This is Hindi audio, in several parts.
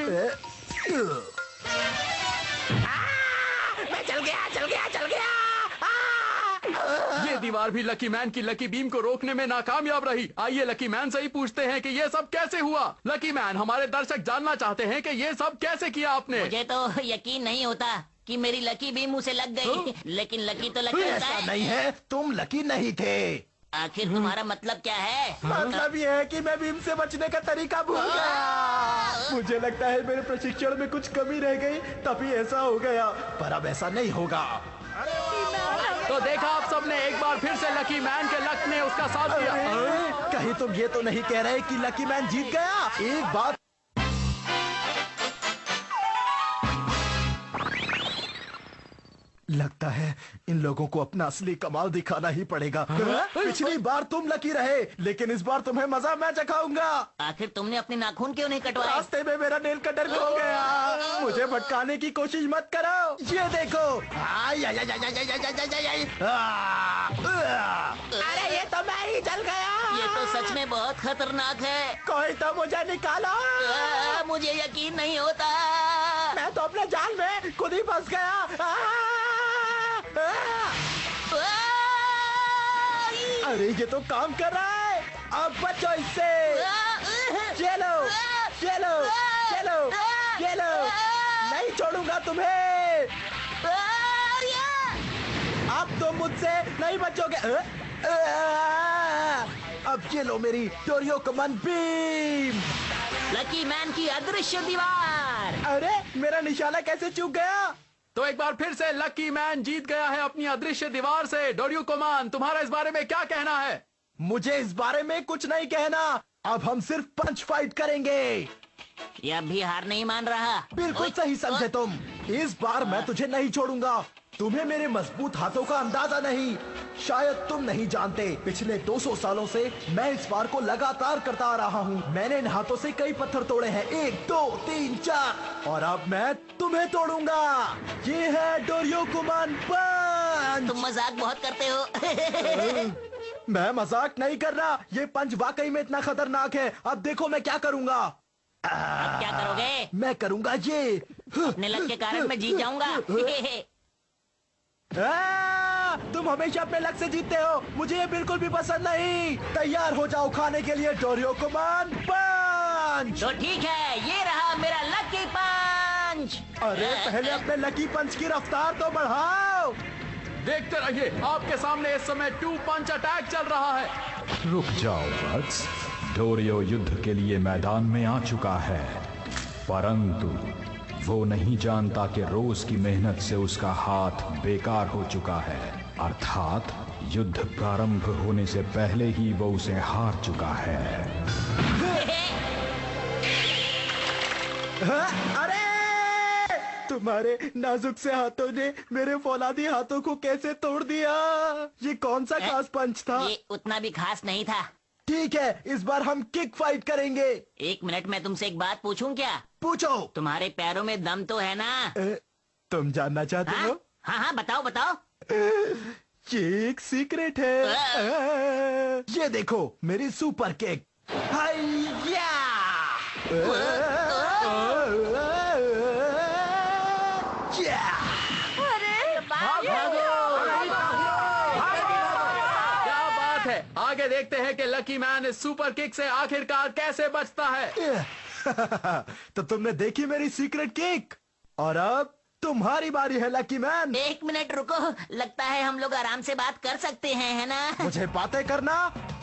मैं चल गया, चल गया, चल गया। ये दीवार भी लकी मैन की लकी बीम को रोकने में नाकामयाब रही। आइए लकी मैन से ही पूछते हैं कि ये सब कैसे हुआ। लकी मैन, हमारे दर्शक जानना चाहते हैं कि ये सब कैसे किया आपने। मुझे तो यकीन नहीं होता कि मेरी लकी बीम मुझे लग गई। लेकिन लकी तो लकी होता ऐसा है। नहीं है, तुम लकी नहीं थे। आखिर तुम्हारा मतलब क्या है? मतलब ये है कि मैं बीम से बचने का तरीका भूल गया। मुझे लगता है मेरे प्रशिक्षण में कुछ कमी रह गई, तभी ऐसा हो गया। पर अब ऐसा नहीं होगा। तो देखा आप सबने, एक बार फिर से लकी मैन के लक ने उसका साथ दिया। कहीं तुम ये तो नहीं कह रहे कि लकी मैन जीत गया? एक बात लगता है इन लोगों को अपना असली कमाल दिखाना ही पड़ेगा। पिछली बार तुम लकी रहे, लेकिन इस बार तुम्हें मजा मैं चखाऊंगा। आखिर तुमने अपने नाखून क्यों नहीं कटवाए? रास्ते में मेरा नेल कटर खो गया। मुझे भटकाने की कोशिश मत करो। ये देखो। अरे ये तो मैं ही जल गया। ये तो सच में बहुत खतरनाक है। कोई तो मुझे निकालो। मुझे यकीन नहीं होता। मैं तो अपने जाल में खुद ही फंस गया। अरे ये तो काम कर रहा है। अब बचो इससे। चलो चलो चलो चलो, नहीं छोड़ूंगा तुम्हें। अब तुम मुझसे नहीं बचोगे। अब ये लो मेरी डोरियो कमान बीम। लकी मैन की अदृश्य दीवार। अरे मेरा निशाना कैसे चूक गया? तो एक बार फिर से लकी मैन जीत गया है अपनी अदृश्य दीवार से। डोरियोकोमान, तुम्हारा इस बारे में क्या कहना है? मुझे इस बारे में कुछ नहीं कहना। अब हम सिर्फ पंच फाइट करेंगे। ये अब भी हार नहीं मान रहा। बिल्कुल सही समझे तुम। इस बार मैं तुझे नहीं छोड़ूंगा। तुम्हें मेरे मजबूत हाथों का अंदाजा नहीं। शायद तुम नहीं जानते, पिछले 200 सालों से मैं इस बार को लगातार करता आ रहा हूँ। मैंने इन हाथों से कई पत्थर तोड़े हैं, 1 2 3 4, और अब मैं तुम्हें तोड़ूंगा। ये है डोरियोकुमान पंच। तुम मजाक बहुत करते हो। मैं मजाक नहीं कर रहा। ये पंच वाकई में इतना खतरनाक है। अब देखो मैं क्या करूँगा। अब क्या करोगे? मैं करूँगा ये। अपने लक के कारण मैं जीत जाऊंगा। तुम हमेशा अपने लक से जीतते हो। मुझे ये बिल्कुल भी पसंद नहीं। तैयार हो जाओ खाने के लिए डोरियोकुमान पंच। तो ठीक है, ये रहा मेरा लकी पंच। अरे पहले अपने लकी पंच की रफ्तार तो बढ़ाओ। देखते रहिए, आपके सामने इस समय 2 पंच अटैक चल रहा है। रुक जाओ बट्स, डोरियो युद्ध के लिए मैदान में आ चुका है, परंतु वो नहीं जानता कि रोज की मेहनत से उसका हाथ बेकार हो चुका है। अर्थात युद्ध प्रारंभ होने से पहले ही वो उसे हार चुका है। अरे तुम्हारे नाजुक से हाथों ने मेरे फौलादी हाथों को कैसे तोड़ दिया? ये कौन सा खास पंच था? ये उतना भी खास नहीं था। ठीक है, इस बार हम किक फाइट करेंगे। 1 मिनट में तुमसे एक बात पूछूं क्या? पूछो। तुम्हारे पैरों में दम तो है ना? तुम जानना चाहते हो? हाँ हाँ, बताओ बताओ। ये एक सीक्रेट है। ये देखो मेरी सुपर किक। हाइया! आगे देखते हैं कि लकी मैन इस सुपर किक से आखिरकार कैसे बचता है। तो तुमने देखी मेरी सीक्रेट किक, और अब तुम्हारी बारी है लकी मैन। 1 मिनट रुको, लगता है हम लोग आराम से बात कर सकते हैं, है ना? मुझे बातें करना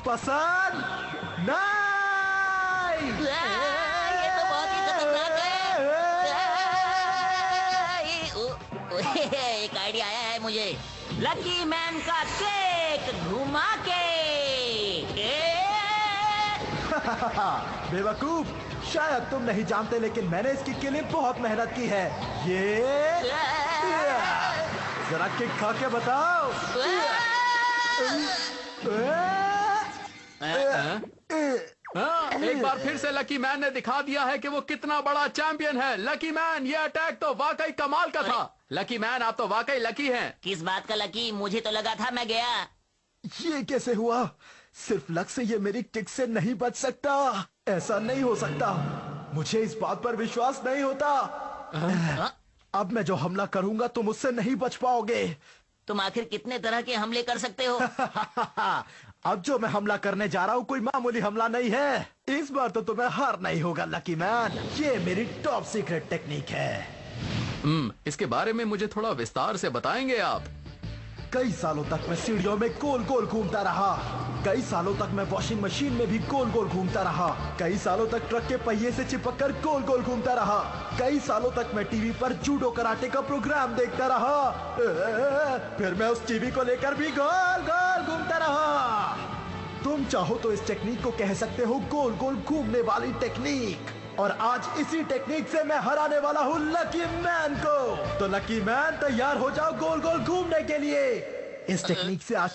पसंद नहीं। ये तो बहुत ही खतरनाक है। एक आइडिया आया है मुझे। लकी मैन का केक घुमा के। बेवकूफ, शायद तुम नहीं जानते, लेकिन मैंने इसकी के लिए बहुत मेहनत की है। ये जरा किक खा के बताओ। एक बार फिर से लकी मैन ने दिखा दिया है कि वो कितना बड़ा चैंपियन है। लकी मैन, ये अटैक तो वाकई कमाल का था। लकी मैन, आप तो वाकई लकी हैं। किस बात का लकी? मुझे तो लगा था मैं गया। ये कैसे हुआ? सिर्फ लक से ये मेरी किक से नहीं बच सकता। ऐसा नहीं हो सकता। मुझे इस बात पर विश्वास नहीं होता। अब मैं जो हमला करूंगा तुम उससे नहीं बच पाओगे। तुम आखिर कितने तरह के हमले कर सकते हो? अब जो मैं हमला करने जा रहा हूँ कोई मामूली हमला नहीं है। इस बार तो तुम्हें हार नहीं होगा लकी मैन। ये मेरी टॉप सीक्रेट टेक्निक है। इसके बारे में मुझे थोड़ा विस्तार से बताएंगे आप? कई सालों तक मैं सीढ़ियों में गोल गोल घूमता रहा। कई सालों तक मैं वॉशिंग मशीन में भी गोल गोल घूमता रहा। कई सालों तक ट्रक के पहिए से चिपक कर गोल गोल घूमता रहा। कई सालों तक मैं टीवी पर जूडो कराटे का प्रोग्राम देखता रहा। फिर मैं उस टीवी को लेकर भी गोल गोल घूमता रहा। तुम चाहो तो इस टेक्निक को कह सकते हो गोल गोल घूमने वाली टेक्निक। और आज इसी टेक्निक से मैं हराने वाला हूँ लकी मैन को। तो लकी मैन तैयार हो जाओ गोल गोल घूमने के लिए। इस टेक्निक से आज